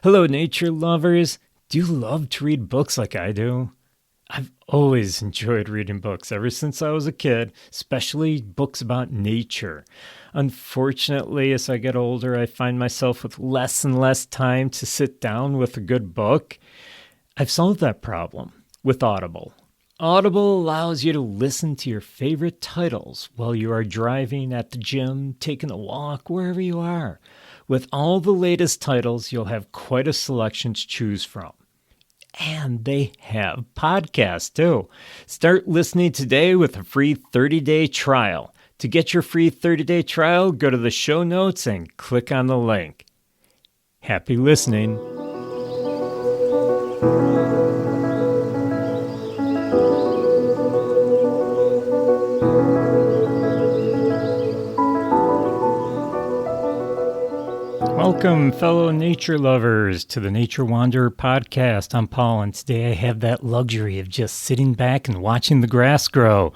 Hello, nature lovers. Do you love to read books like I do? I've always enjoyed reading books ever since I was a kid, especially books about nature. Unfortunately, as I get older, I find myself with less and less time to sit down with a good book. I've solved that problem with Audible. Audible allows you to listen to your favorite titles while you are driving, at the gym, taking a walk, wherever you are. With all the latest titles, you'll have quite a selection to choose from. And they have podcasts too. Start listening today with a free 30-day trial. To get your free 30-day trial, go to the show notes and click on the link. Happy listening. Welcome, fellow nature lovers, to the Nature Wanderer podcast. I'm Paul, and today I have that luxury of just sitting back and watching the grass grow.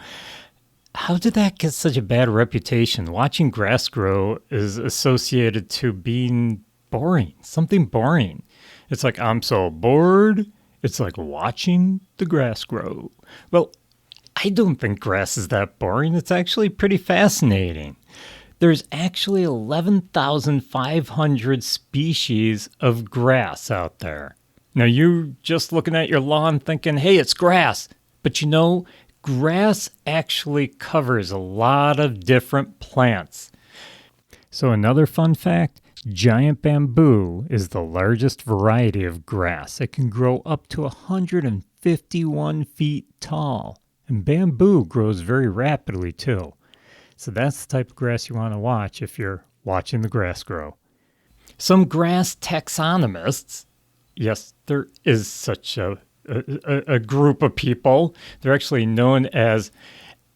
How did that get such a bad reputation? Watching grass grow is associated to being boring, something boring. It's like, I'm so bored. It's like watching the grass grow. Well, I don't think grass is that boring. It's actually pretty fascinating. There's actually 11,500 species of grass out there. Now, you're just looking at your lawn thinking, hey, it's grass. But you know, grass actually covers a lot of different plants. So another fun fact, giant bamboo is the largest variety of grass. It can grow up to 151 feet tall. And bamboo grows very rapidly, too. So that's the type of grass you want to watch if you're watching the grass grow. Some grass taxonomists, yes, there is such a group of people. They're actually known as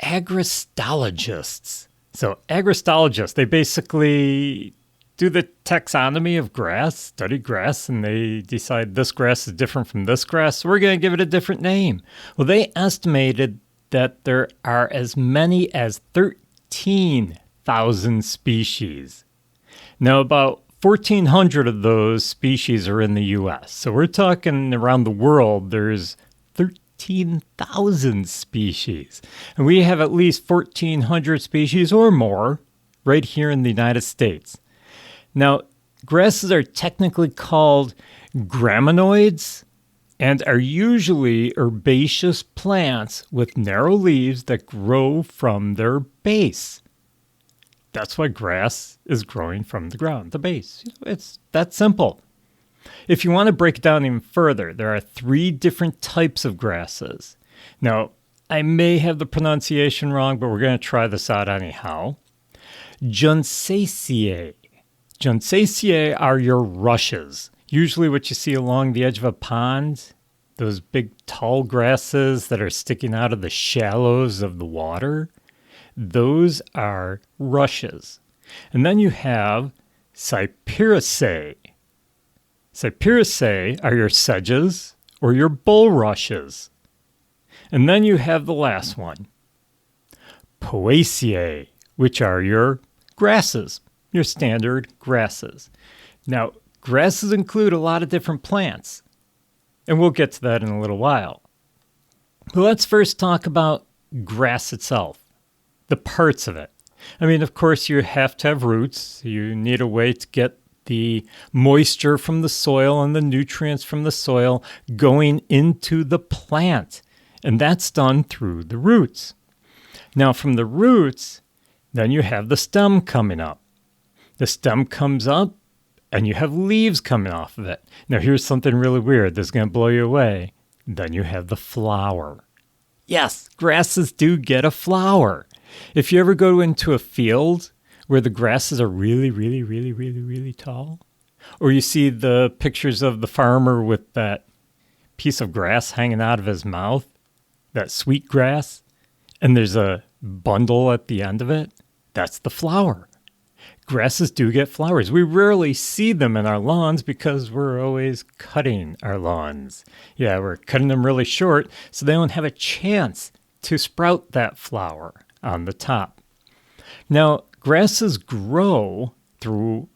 agrostologists. So agrostologists, they basically do the taxonomy of grass, study grass, and they decide this grass is different from this grass, so we're going to give it a different name. Well, they estimated that there are as many as 13,000 species. Now, about 1,400 of those species are in the U.S. So we're talking around the world, there's 13,000 species. And we have at least 1,400 species or more right here in the United States. Now, grasses are technically called graminoids and are usually herbaceous plants with narrow leaves that grow from their base. That's why grass is growing from the ground, the base. It's that simple. If you want to break it down even further, there are 3 different types of grasses. Now, I may have the pronunciation wrong, but we're going to try this out anyhow. Juncaceae. Juncaceae are your rushes. Usually what you see along the edge of a pond, those big tall grasses that are sticking out of the shallows of the water, those are rushes. And then you have Cyperaceae. Cyperaceae are your sedges or your bulrushes. And then you have the last one, Poaceae, which are your grasses, your standard grasses. Now, grasses include a lot of different plants, and we'll get to that in a little while. But let's first talk about grass itself, the parts of it. I mean, of course, you have to have roots. You need a way to get the moisture from the soil and the nutrients from the soil going into the plant, and that's done through the roots. Now, from the roots, then you have the stem coming up. The stem comes up, and you have leaves coming off of it. Now, here's something really weird that's going to blow you away. Then you have the flower. Yes, grasses do get a flower. If you ever go into a field where the grasses are really, really, really, really, really tall, or you see the pictures of the farmer with that piece of grass hanging out of his mouth, that sweet grass, and there's a bundle at the end of it, that's the flower. Grasses do get flowers. We rarely see them in our lawns because we're always cutting our lawns. Yeah, we're cutting them really short so they don't have a chance to sprout that flower on the top. Now, grasses grow through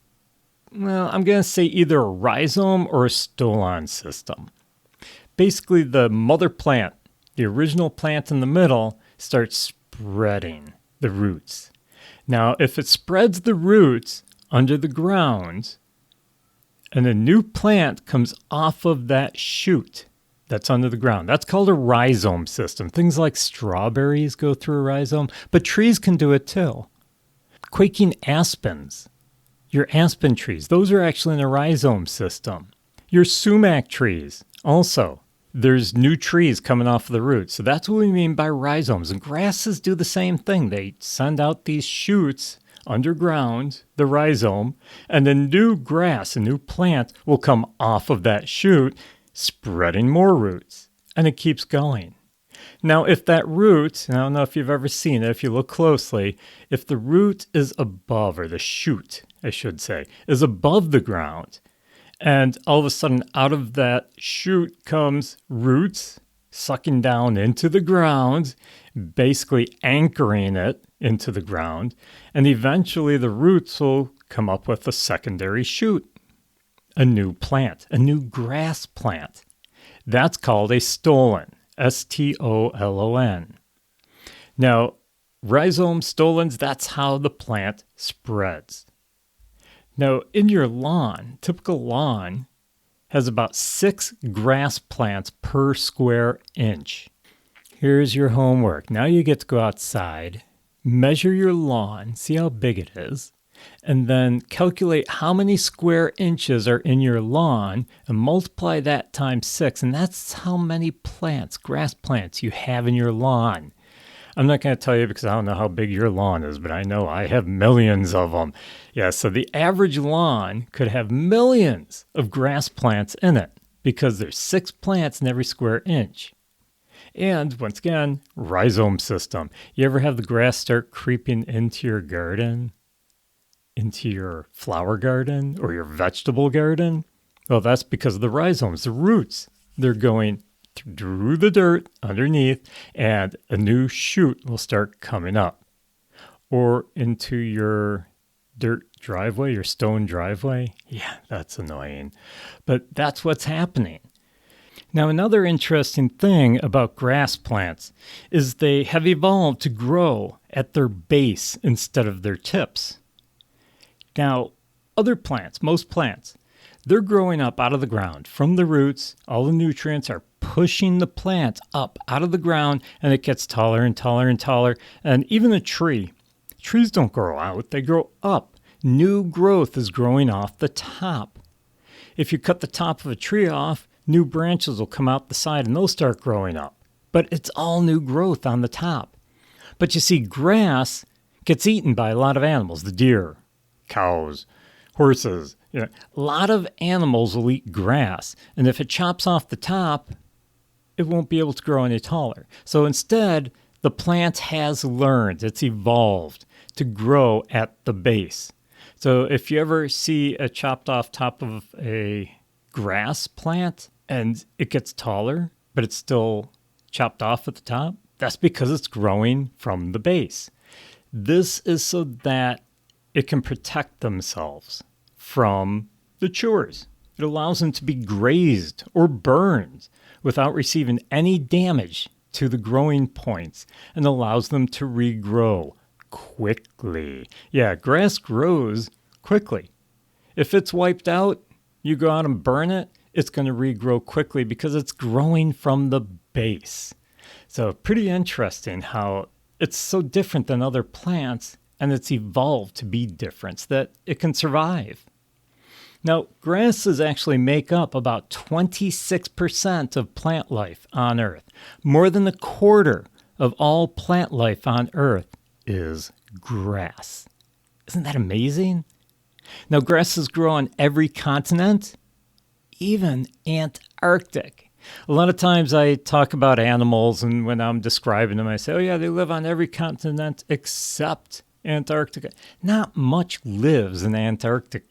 Well, I'm going to say either a rhizome or a stolon system. Basically, the mother plant, the original plant in the middle, starts spreading the roots. Now, if it spreads the roots under the ground and a new plant comes off of that shoot that's under the ground, that's called a rhizome system. Things like strawberries go through a rhizome, but trees can do it too. Quaking aspens, your aspen trees, those are actually in a rhizome system. Your sumac trees, also. There's new trees coming off the roots. So that's what we mean by rhizomes. And grasses do the same thing. They send out these shoots underground, the rhizome, and then new grass, a new plant will come off of that shoot, spreading more roots. And it keeps going. Now, if that root, I don't know if you've ever seen it, if you look closely, if the root is above, or the shoot, I should say, is above the ground, and all of a sudden, out of that shoot comes roots sucking down into the ground, basically anchoring it into the ground. And eventually, the roots will come up with a secondary shoot, a new plant, a new grass plant. That's called a stolon, S-T-O-L-O-N. Now, rhizome stolons, that's how the plant spreads. Now, in your lawn, typical lawn has about 6 grass plants per square inch. Here's your homework. Now you get to go outside, measure your lawn, see how big it is, and then calculate how many square inches are in your lawn and multiply that times 6. And that's how many plants, grass plants, you have in your lawn. I'm not going to tell you because I don't know how big your lawn is, but I know I have millions of them. Yeah, so the average lawn could have millions of grass plants in it because there's 6 plants in every square inch. And once again, rhizome system. You ever have the grass start creeping into your garden, into your flower garden or your vegetable garden? Well, that's because of the rhizomes, the roots. They're going through the dirt underneath, and a new shoot will start coming up. Or into your dirt driveway, your stone driveway. Yeah, that's annoying. But that's what's happening. Now, another interesting thing about grass plants is they have evolved to grow at their base instead of their tips. Now, other plants, most plants, they're growing up out of the ground from the roots. All the nutrients are pushing the plant up out of the ground, and it gets taller and taller and taller. And even a tree, trees don't grow out, they grow up. New growth is growing off the top. If you cut the top of a tree off, new branches will come out the side and they'll start growing up. But it's all new growth on the top. But you see, grass gets eaten by a lot of animals, the deer, cows, horses. A lot of animals will eat grass. And if it chops off the top, it won't be able to grow any taller. So instead, the plant has learned, it's evolved to grow at the base. So if you ever see a chopped off top of a grass plant and it gets taller, but it's still chopped off at the top, that's because it's growing from the base. This is so that it can protect themselves from the chewers. It allows them to be grazed or burned without receiving any damage to the growing points and allows them to regrow quickly. Yeah, grass grows quickly. If it's wiped out, you go out and burn it, it's going to regrow quickly because it's growing from the base. So pretty interesting how it's so different than other plants and it's evolved to be different so that it can survive. Now, grasses actually make up about 26% of plant life on Earth. More than a quarter of all plant life on Earth is grass. Isn't that amazing? Now, grasses grow on every continent, even Antarctic. A lot of times I talk about animals, and when I'm describing them, I say, oh yeah, they live on every continent except Antarctica. Not much lives in Antarctica.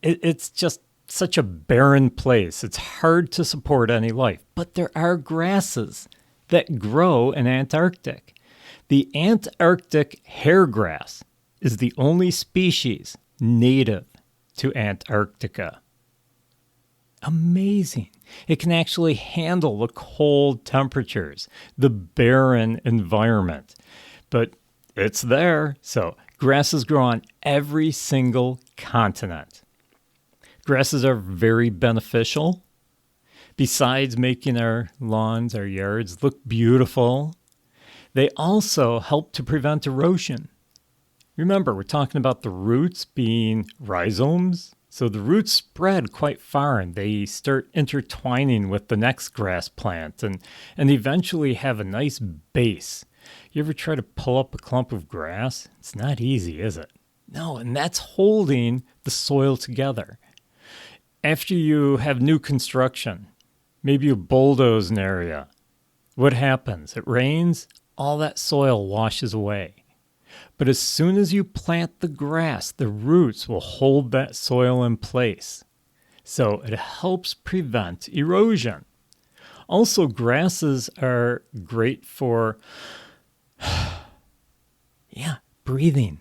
It's just such a barren place. It's hard to support any life. But there are grasses that grow in Antarctic. The Antarctic hairgrass is the only species native to Antarctica. Amazing. It can actually handle the cold temperatures, the barren environment. But it's there, so grasses grow on every single continent. Grasses are very beneficial. Besides making our lawns, our yards look beautiful, they also help to prevent erosion. Remember, we're talking about the roots being rhizomes. So the roots spread quite far and they start intertwining with the next grass plant and eventually have a nice base. You ever try to pull up a clump of grass? It's not easy, is it? No, and that's holding the soil together. After you have new construction, maybe you bulldoze an area, what happens? It rains, all that soil washes away. But as soon as you plant the grass, the roots will hold that soil in place. So it helps prevent erosion. Also, grasses are great for, breathing.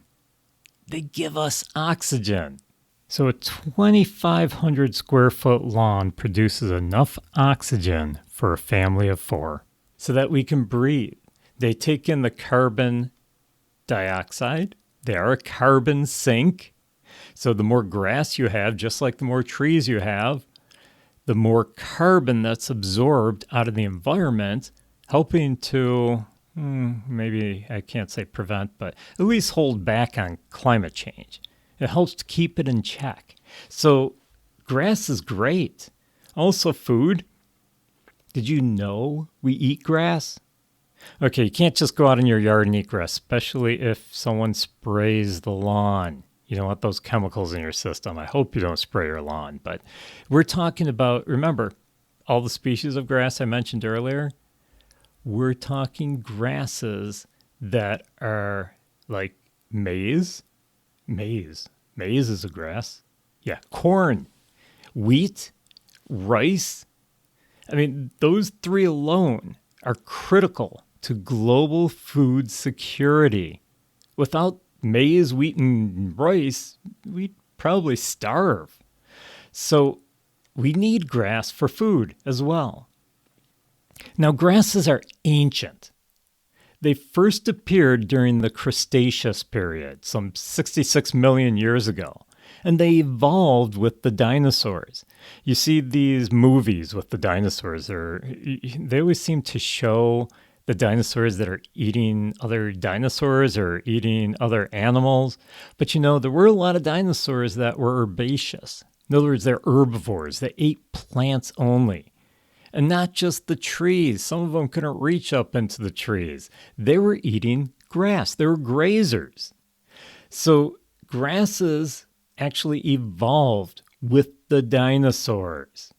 They give us oxygen. So a 2,500 square foot lawn produces enough oxygen for a family of 4 so that we can breathe. They take in the carbon dioxide. They are a carbon sink. So the more grass you have, just like the more trees you have, the more carbon that's absorbed out of the environment, helping to, maybe I can't say prevent, but at least hold back on climate change. It helps to keep it in check. So grass is great. Also food. Did you know we eat grass? Okay, you can't just go out in your yard and eat grass, especially if someone sprays the lawn. You don't want those chemicals in your system. I hope you don't spray your lawn. But we're talking about, remember, all the species of grass I mentioned earlier? We're talking grasses that are like maize. Maize is a grass. Yeah, corn, wheat, rice. I mean, those 3 alone are critical to global food security. Without maize, wheat, and rice, we'd probably starve. So we need grass for food as well. Now, grasses are ancient. They first appeared during the Cretaceous period, some 66 million years ago, and they evolved with the dinosaurs. You see these movies with the dinosaurs, they always seem to show the dinosaurs that are eating other dinosaurs or eating other animals. But there were a lot of dinosaurs that were herbaceous. In other words, they're herbivores. They ate plants only. And not just the trees. Some of them couldn't reach up into the trees. They were eating grass. They were grazers. So grasses actually evolved with the dinosaurs.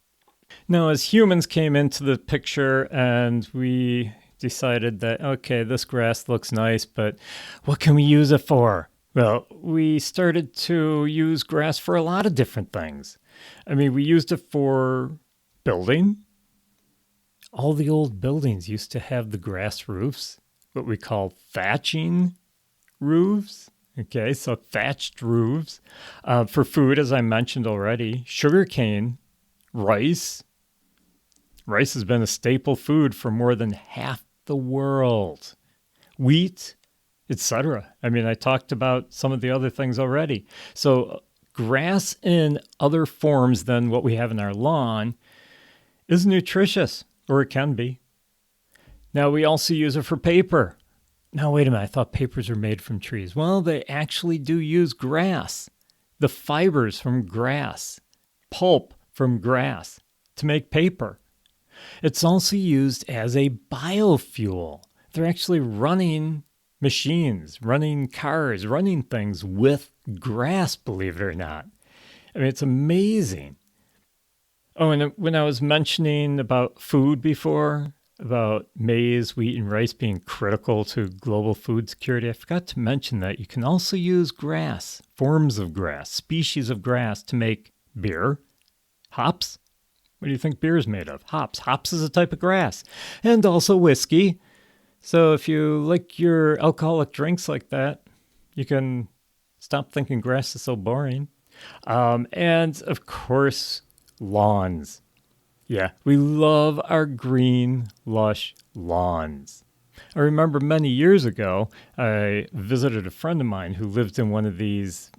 Now, as humans came into the picture and we decided that, okay, this grass looks nice, but what can we use it for? Well, we started to use grass for a lot of different things. I mean, we used it for building. All the old buildings used to have the grass roofs, what we call thatching roofs. Okay, so thatched roofs. For food, as I mentioned already, sugarcane, rice. Rice has been a staple food for more than half the world. Wheat, etc. I mean, I talked about some of the other things already. So grass in other forms than what we have in our lawn is nutritious. Or it can be. Now, we also use it for paper. Now, wait a minute. I thought papers are made from trees. Well, they actually do use grass. The fibers from grass, pulp from grass to make paper. It's also used as a biofuel. They're actually running machines, running cars, running things with grass, believe it or not. I mean, it's amazing. Oh, and when I was mentioning about food before, about maize, wheat, and rice being critical to global food security, I forgot to mention that you can also use grass, forms of grass, species of grass to make beer, hops. What do you think beer is made of? Hops. Hops is a type of grass. And also whiskey. So if you like your alcoholic drinks like that, you can stop thinking grass is so boring. And of course, lawns. Yeah, we love our green, lush lawns. I remember many years ago, I visited a friend of mine who lived in one of these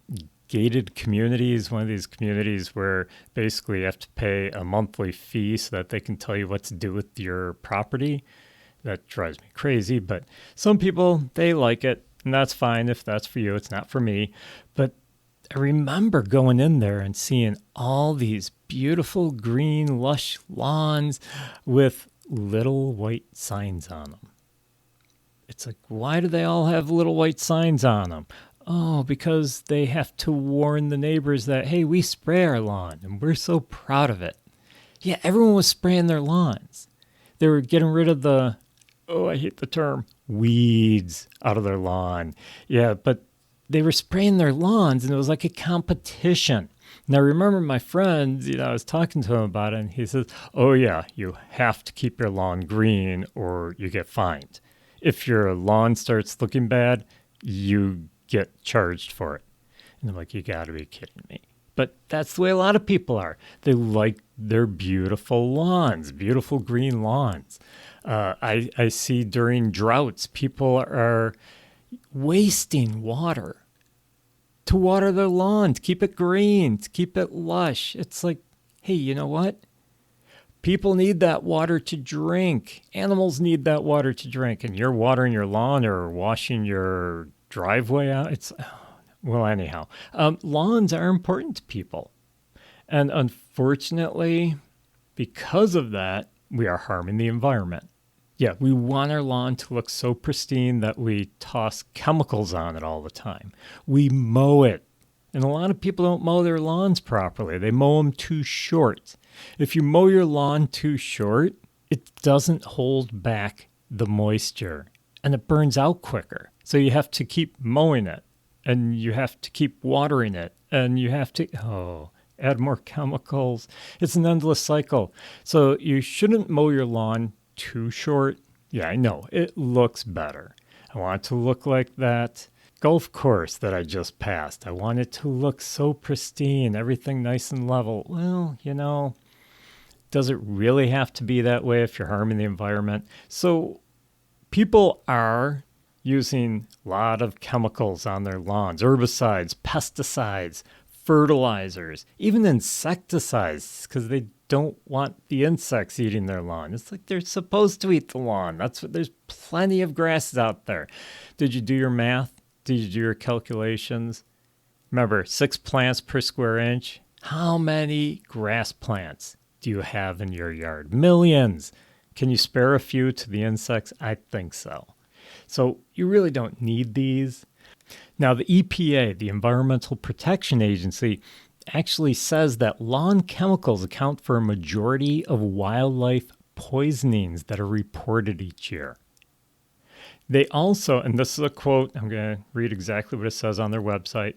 gated communities, one of these communities where basically you have to pay a monthly fee so that they can tell you what to do with your property. That drives me crazy, but some people, they like it, and that's fine if that's for you. It's not for me. But I remember going in there and seeing all these beautiful green, lush lawns with little white signs on them. It's like, why do they all have little white signs on them? Oh, because they have to warn the neighbors that, hey, we spray our lawn and we're so proud of it. Yeah, everyone was spraying their lawns. They were getting rid of the, oh, I hate the term, weeds out of their lawn. Yeah, but they were spraying their lawns and it was like a competition. Now, I remember my friend, I was talking to him about it and he says, oh, yeah, you have to keep your lawn green or you get fined. If your lawn starts looking bad, you get charged for it. And I'm like, you got to be kidding me. But that's the way a lot of people are. They like their beautiful lawns, beautiful green lawns. I see during droughts, people are wasting water to water their lawn, to keep it green, to keep it lush. It's like, hey, you know what? People need that water to drink. Animals need that water to drink. And you're watering your lawn or washing your driveway out. Well, anyhow, lawns are important to people. And unfortunately, because of that, we are harming the environment. Yeah, we want our lawn to look so pristine that we toss chemicals on it all the time. We mow it. And a lot of people don't mow their lawns properly. They mow them too short. If you mow your lawn too short, it doesn't hold back the moisture and it burns out quicker. So you have to keep mowing it and you have to keep watering it and you have to add more chemicals. It's an endless cycle. So you shouldn't mow your lawn too short. Yeah, I know. It looks better. I want it to look like that golf course that I just passed. I want it to look so pristine, everything nice and level. Well, does it really have to be that way if you're harming the environment? So people are using a lot of chemicals on their lawns, herbicides, pesticides, fertilizers, even insecticides, because they don't want the insects eating their lawn. It's like they're supposed to eat the lawn. There's plenty of grasses out there. Did you do your math? Did you do your calculations? Remember, 6 plants per square inch. How many grass plants do you have in your yard? Millions. Can you spare a few to the insects? I think so. So you really don't need these. Now, the EPA, the Environmental Protection Agency, actually says that lawn chemicals account for a majority of wildlife poisonings that are reported each year. They also, and this is a quote, I'm going to read exactly what it says on their website.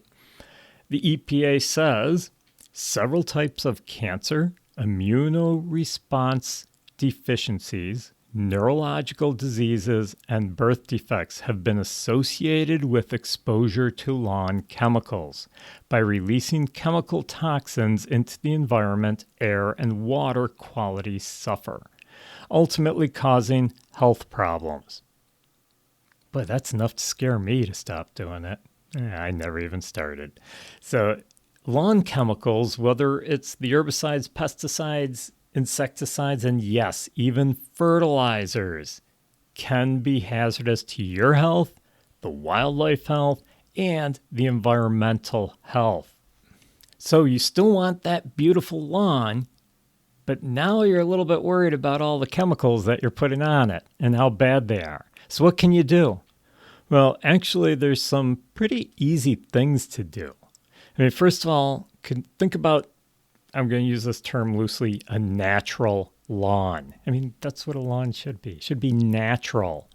The EPA says, several types of cancer, immunoresponse deficiencies, neurological diseases, and birth defects have been associated with exposure to lawn chemicals. By releasing chemical toxins into the environment, air and water quality suffer, ultimately causing health problems. But that's enough to scare me to stop doing it. I never even started. So lawn chemicals, whether it's the herbicides, pesticides, insecticides, and yes, even fertilizers, can be hazardous to your health, the wildlife health, and the environmental health. So you still want that beautiful lawn, but now you're a little bit worried about all the chemicals that you're putting on it and how bad they are. So what can you do? Well, actually, there's some pretty easy things to do. I mean, first of all, think about, I'm going to use this term loosely, a natural lawn. I mean, that's what a lawn should be. It should be natural.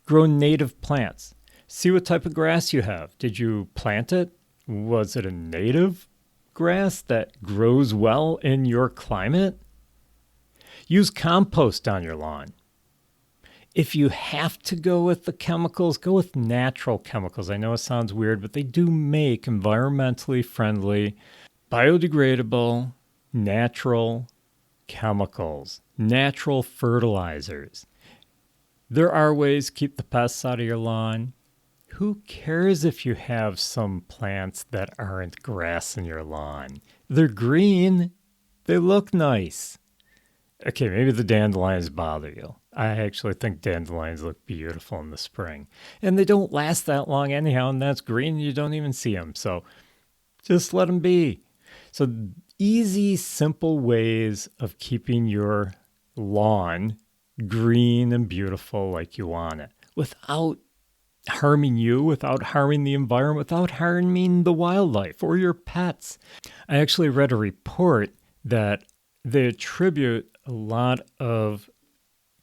Grow native plants. See what type of grass you have. Did you plant it? Was it a native grass that grows well in your climate? Use compost on your lawn. If you have to go with the chemicals, go with natural chemicals. I know it sounds weird, but they do make environmentally friendly biodegradable, natural chemicals, natural fertilizers. There are ways to keep the pests out of your lawn. Who cares if you have some plants that aren't grass in your lawn? They're green. They look nice. Okay, maybe the dandelions bother you. I actually think dandelions look beautiful in the spring. And they don't last that long anyhow, and that's green. You don't even see them. So just let them be. So easy, simple ways of keeping your lawn green and beautiful like you want it without harming you, without harming the environment, without harming the wildlife or your pets. I actually read a report that they attribute a lot of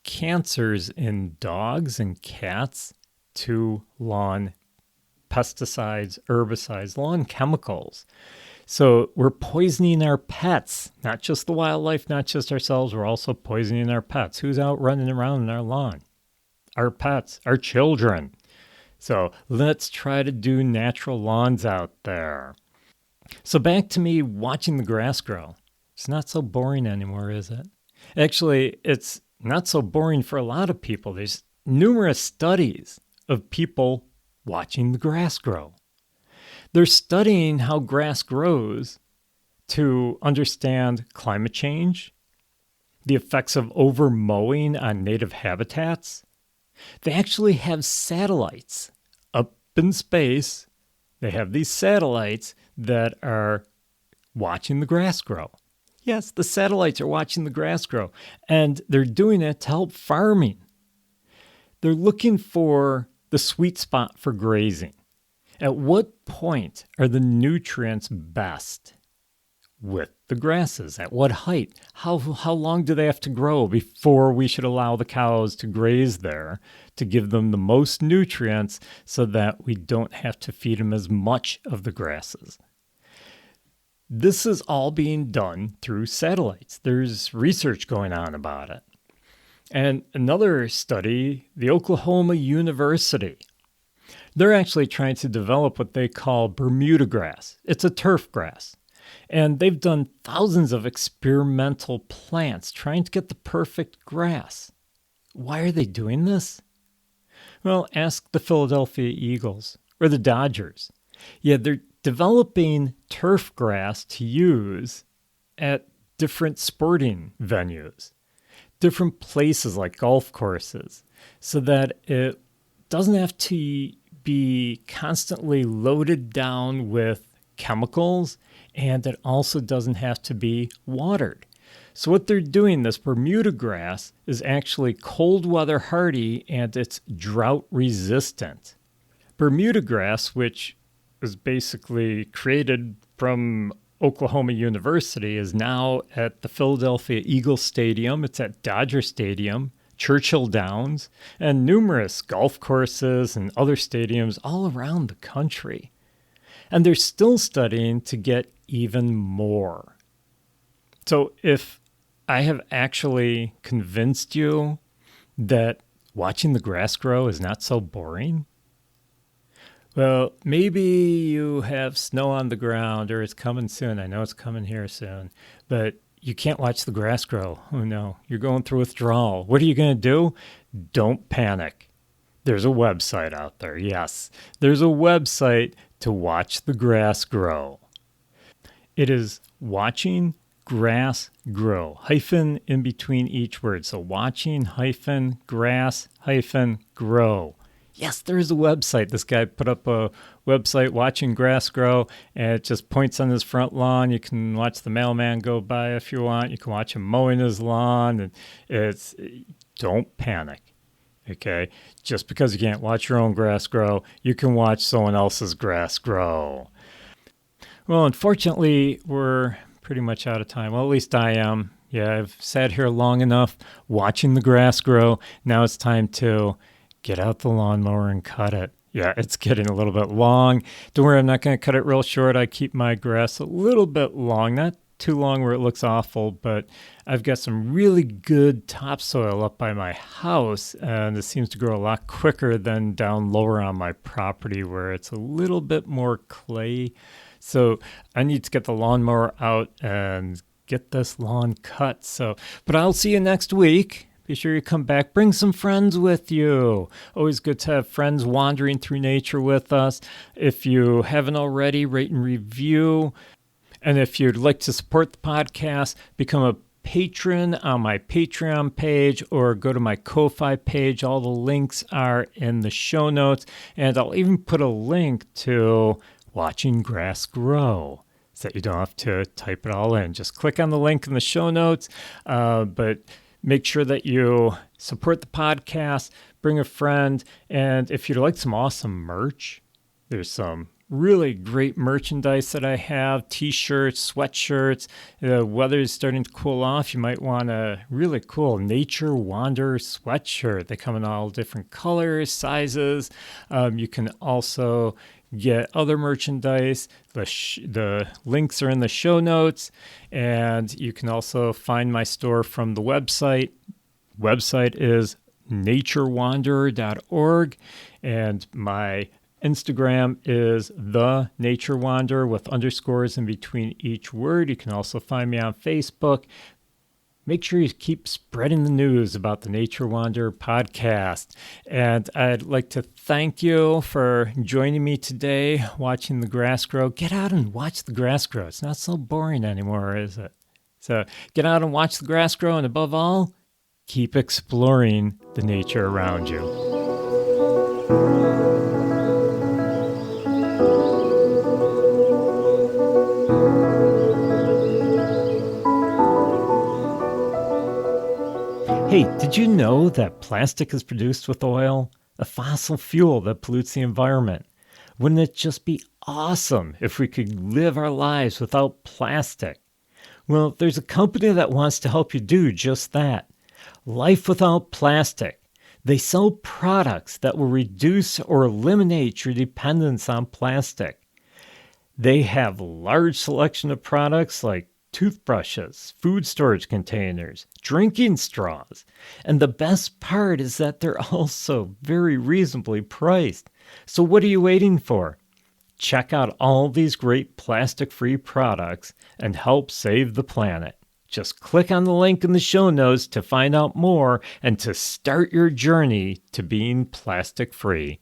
cancers in dogs and cats to lawn pesticides, herbicides, lawn chemicals. So we're poisoning our pets, not just the wildlife, not just ourselves. We're also poisoning our pets. Who's out running around in our lawn? Our pets, our children. So let's try to do natural lawns out there. So back to me watching the grass grow. It's not so boring anymore, is it? Actually, it's not so boring for a lot of people. There's numerous studies of people watching the grass grow. They're studying how grass grows to understand climate change, the effects of over-mowing on native habitats. They actually have satellites up in space. They have these satellites that are watching the grass grow. Yes, the satellites are watching the grass grow, and they're doing it to help farming. They're looking for the sweet spot for grazing. At what point are the nutrients best with the grasses? At what height? How long do they have to grow before we should allow the cows to graze there to give them the most nutrients so that we don't have to feed them as much of the grasses? This is all being done through satellites. There's research going on about it. And another study, the Oklahoma University, they're actually trying to develop what they call Bermuda grass. It's a turf grass. And they've done thousands of experimental plants trying to get the perfect grass. Why are they doing this? Well, ask the Philadelphia Eagles or the Dodgers. Yeah, they're developing turf grass to use at different sporting venues, different places like golf courses, so that it doesn't have to be constantly loaded down with chemicals, and it also doesn't have to be watered. So what they're doing, this Bermuda grass, is actually cold weather hardy and it's drought resistant. Bermuda grass, which was basically created from Oklahoma University, is now at the Philadelphia Eagles Stadium. It's at Dodger Stadium, Churchill Downs, and numerous golf courses and other stadiums all around the country. And they're still studying to get even more. So if I have actually convinced you that watching the grass grow is not so boring, well, maybe you have snow on the ground or it's coming soon. I know it's coming here soon, but you can't watch the grass grow. Oh no, you're going through withdrawal. What are you going to do? Don't panic. There's a website out there. Yes, there's a website to watch the grass grow. It is watching grass grow, hyphen in between each word. So watching hyphen grass hyphen grow. Yes, there is a website. This guy put up a website, watching grass grow, and it just points on his front lawn. You can watch the mailman go by if you want. You can watch him mowing his lawn. And don't panic, okay? Just because you can't watch your own grass grow, you can watch someone else's grass grow. Well, unfortunately, we're pretty much out of time. Well, at least I am. Yeah, I've sat here long enough watching the grass grow. Now it's time to get out the lawnmower and cut it. Yeah, it's getting a little bit long. Don't worry, I'm not going to cut it real short. I keep my grass a little bit long, not too long where it looks awful, but I've got some really good topsoil up by my house, and it seems to grow a lot quicker than down lower on my property where it's a little bit more clay. So I need to get the lawnmower out and get this lawn cut. But I'll see you next week. Be sure you come back. Bring some friends with you. Always good to have friends wandering through nature with us. If you haven't already, rate and review. And if you'd like to support the podcast, become a patron on my Patreon page or go to my Ko-Fi page. All the links are in the show notes. And I'll even put a link to Watching Grass Grow, so that you don't have to type it all in. Just click on the link in the show notes. But make sure that you support the podcast, bring a friend, and if you'd like some awesome merch, there's some really great merchandise that I have, t-shirts, sweatshirts. The weather is starting to cool off. You might want a really cool Nature Wanderer sweatshirt. They come in all different colors, sizes. You can also get other merchandise. The links are in the show notes, and you can also find my store from the website. Website is naturewanderer.org, and my Instagram is The Nature Wanderer with underscores in between each word. You can also find me on Facebook. Make sure you keep spreading the news about the Nature Wanderer podcast. And I'd like to thank you for joining me today, watching the grass grow. Get out and watch the grass grow. It's not so boring anymore, is it? So get out and watch the grass grow, and above all, keep exploring the nature around you. Hey, did you know that plastic is produced with oil, a fossil fuel that pollutes the environment? Wouldn't it just be awesome if we could live our lives without plastic? Well, there's a company that wants to help you do just that. Life Without Plastic. They sell products that will reduce or eliminate your dependence on plastic. They have a large selection of products like toothbrushes, food storage containers, drinking straws. And the best part is that they're also very reasonably priced. So what are you waiting for? Check out all these great plastic-free products and help save the planet. Just click on the link in the show notes to find out more and to start your journey to being plastic-free.